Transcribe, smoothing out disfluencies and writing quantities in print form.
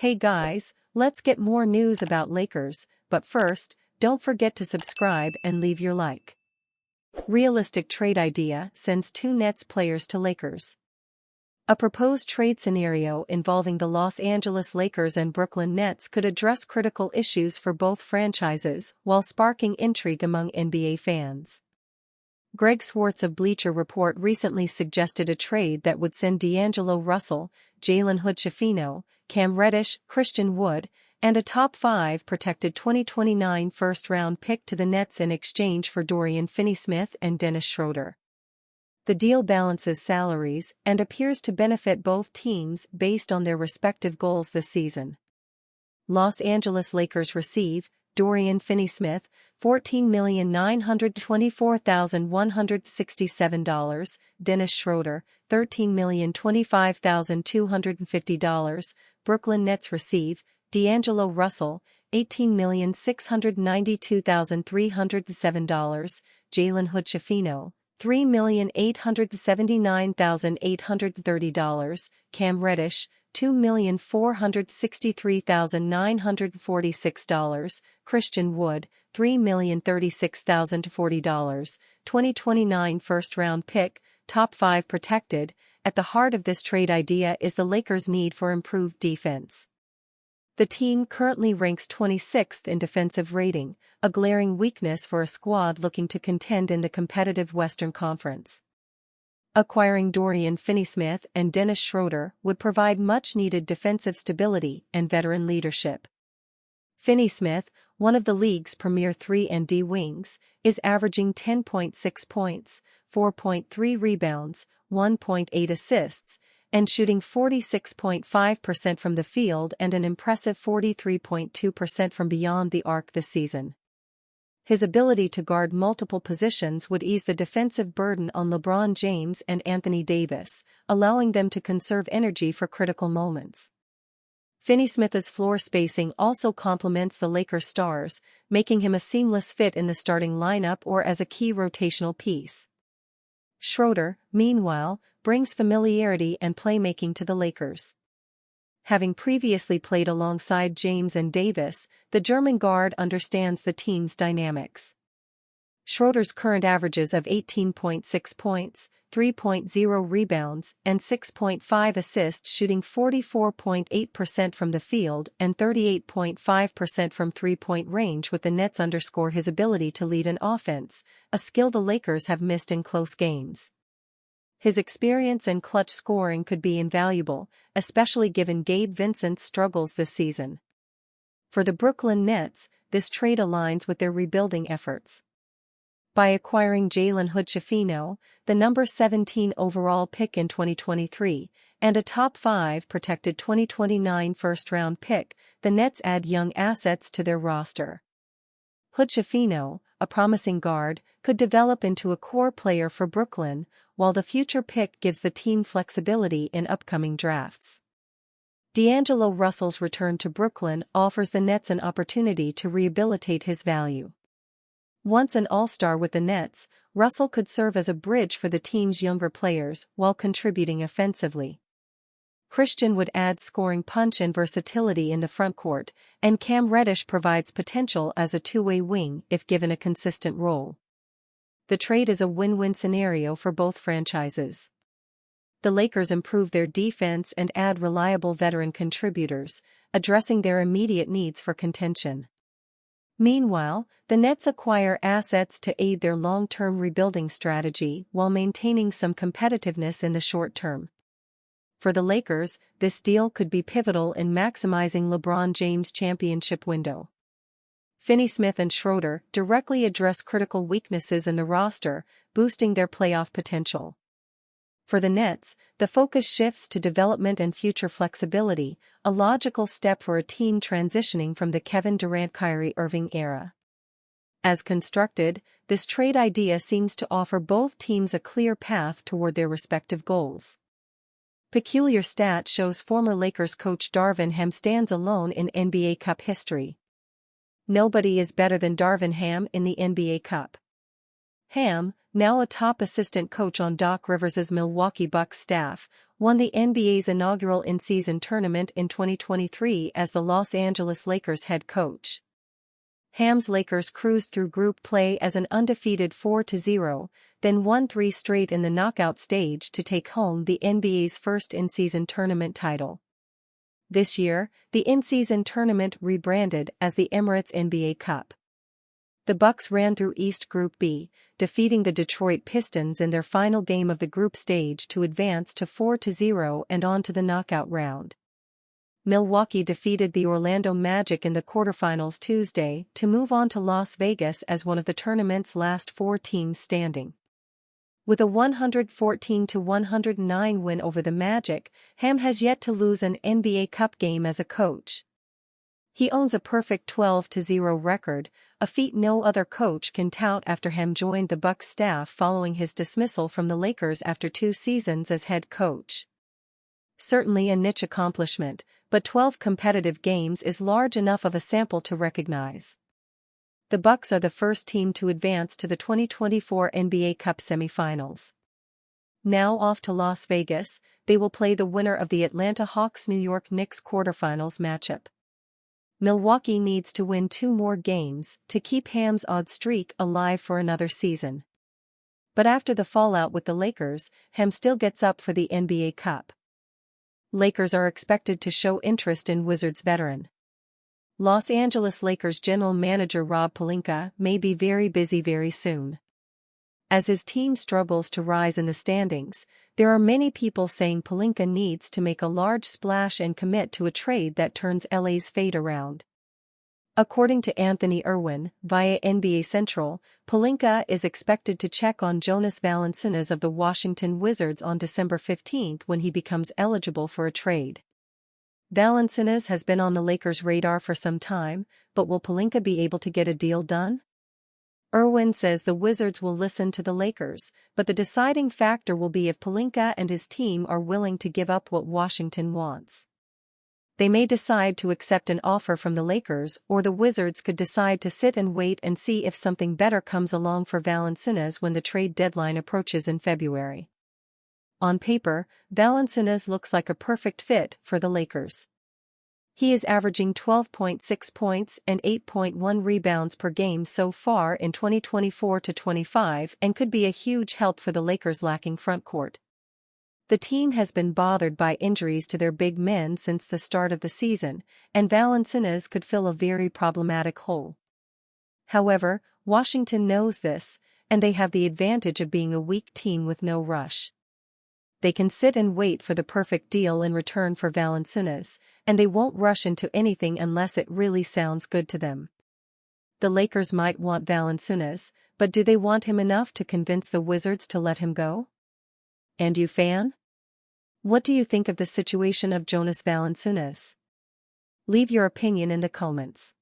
Hey guys, let's get more news about Lakers, but first, don't forget to subscribe and leave your like. Realistic trade idea sends two Nets players to Lakers. A proposed trade scenario involving the Los Angeles Lakers and Brooklyn Nets could address critical issues for both franchises while sparking intrigue among NBA fans. Greg Swartz of Bleacher Report recently suggested a trade that would send D'Angelo Russell, Jalen Hood-Schifino, Cam Reddish, Christian Wood, and a top-5 protected 2029 first-round pick to the Nets in exchange for Dorian Finney-Smith and Dennis Schroeder. The deal balances salaries and appears to benefit both teams based on their respective goals this season. Los Angeles Lakers receive Dorian Finney-Smith, $14,924,167, Dennis Schroeder, $13,025,250, Brooklyn Nets receive D'Angelo Russell, $18,692,307, Jalen Hood-Schifino, $3,879,830, Cam Reddish, $2,463,946, Christian Wood, $3,036,040, 2029 first-round pick, top-5 protected. At the heart of this trade idea is the Lakers' need for improved defense. The team currently ranks 26th in defensive rating, a glaring weakness for a squad looking to contend in the competitive Western Conference. Acquiring Dorian Finney-Smith and Dennis Schroeder would provide much-needed defensive stability and veteran leadership. Finney-Smith, one of the league's premier 3-and-D wings, is averaging 10.6 points, 4.3 rebounds, 1.8 assists, and shooting 46.5% from the field and an impressive 43.2% from beyond the arc this season. His ability to guard multiple positions would ease the defensive burden on LeBron James and Anthony Davis, allowing them to conserve energy for critical moments. Finney-Smith's floor spacing also complements the Lakers' stars, making him a seamless fit in the starting lineup or as a key rotational piece. Schroeder, meanwhile, brings familiarity and playmaking to the Lakers. Having previously played alongside James and Davis, the German guard understands the team's dynamics. Schroeder's current averages of 18.6 points, 3.0 rebounds, and 6.5 assists, shooting 44.8% from the field and 38.5% from three-point range with the Nets, underscore his ability to lead an offense, a skill the Lakers have missed in close games. His experience and clutch scoring could be invaluable, especially given Gabe Vincent's struggles this season. For the Brooklyn Nets, this trade aligns with their rebuilding efforts. By acquiring Jalen Hood-Schifino, the number 17 overall pick in 2023, and a top-5 protected 2029 first-round pick, the Nets add young assets to their roster. Hood-Schifino, a promising guard, could develop into a core player for Brooklyn, while the future pick gives the team flexibility in upcoming drafts. D'Angelo Russell's return to Brooklyn offers the Nets an opportunity to rehabilitate his value. Once an all-star with the Nets, Russell could serve as a bridge for the team's younger players while contributing offensively. Christian would add scoring punch and versatility in the frontcourt, and Cam Reddish provides potential as a two-way wing if given a consistent role. The trade is a win-win scenario for both franchises. The Lakers improve their defense and add reliable veteran contributors, addressing their immediate needs for contention. Meanwhile, the Nets acquire assets to aid their long-term rebuilding strategy while maintaining some competitiveness in the short term. For the Lakers, this deal could be pivotal in maximizing LeBron James' championship window. Finney-Smith and Schroeder directly address critical weaknesses in the roster, boosting their playoff potential. For the Nets, the focus shifts to development and future flexibility, a logical step for a team transitioning from the Kevin Durant-Kyrie Irving era. As constructed, this trade idea seems to offer both teams a clear path toward their respective goals. Peculiar stat shows former Lakers coach Darvin Ham stands alone in NBA Cup history. Nobody is better than Darvin Ham in the NBA Cup. Ham, now a top assistant coach on Doc Rivers' Milwaukee Bucks staff, won the NBA's inaugural in-season tournament in 2023 as the Los Angeles Lakers head coach. Ham's Lakers cruised through group play as an undefeated 4-0, then won 3 straight in the knockout stage to take home the NBA's first in-season tournament title. This year, the in-season tournament rebranded as the Emirates NBA Cup. The Bucks ran through East Group B, defeating the Detroit Pistons in their final game of the group stage to advance to 4-0 and on to the knockout round. Milwaukee defeated the Orlando Magic in the quarterfinals Tuesday to move on to Las Vegas as one of the tournament's last 4 teams standing. With a 114-109 win over the Magic, Ham has yet to lose an NBA Cup game as a coach. He owns a perfect 12-0 record, a feat no other coach can tout after Ham joined the Bucks staff following his dismissal from the Lakers after 2 seasons as head coach. Certainly a niche accomplishment, but 12 competitive games is large enough of a sample to recognize. The Bucks are the first team to advance to the 2024 NBA Cup semifinals. Now off to Las Vegas, they will play the winner of the Atlanta Hawks-New York Knicks quarterfinals matchup. Milwaukee needs to win 2 more games to keep Ham's odd streak alive for another season. But after the fallout with the Lakers, Ham still gets up for the NBA Cup. Lakers are expected to show interest in Wizards veteran. Los Angeles Lakers general manager Rob Pelinka may be very busy very soon. As his team struggles to rise in the standings, there are many people saying Pelinka needs to make a large splash and commit to a trade that turns LA's fate around. According to Anthony Irwin, via NBA Central, Pelinka is expected to check on Jonas Valanciunas of the Washington Wizards on December 15 when he becomes eligible for a trade. Valanciunas has been on the Lakers' radar for some time, but will Pelinka be able to get a deal done? Irwin says the Wizards will listen to the Lakers, but the deciding factor will be if Pelinka and his team are willing to give up what Washington wants. They may decide to accept an offer from the Lakers, or the Wizards could decide to sit and wait and see if something better comes along for Valanciunas when the trade deadline approaches in February. On paper, Valanciunas looks like a perfect fit for the Lakers. He is averaging 12.6 points and 8.1 rebounds per game so far in 2024-25 and could be a huge help for the Lakers' lacking frontcourt. The team has been bothered by injuries to their big men since the start of the season, and Valanciunas could fill a very problematic hole. However, Washington knows this, and they have the advantage of being a weak team with no rush. They can sit and wait for the perfect deal in return for Valanciunas, and they won't rush into anything unless it really sounds good to them. The Lakers might want Valanciunas, but do they want him enough to convince the Wizards to let him go? And you fan? What do you think of the situation of Jonas Valanciunas? Leave your opinion in the comments.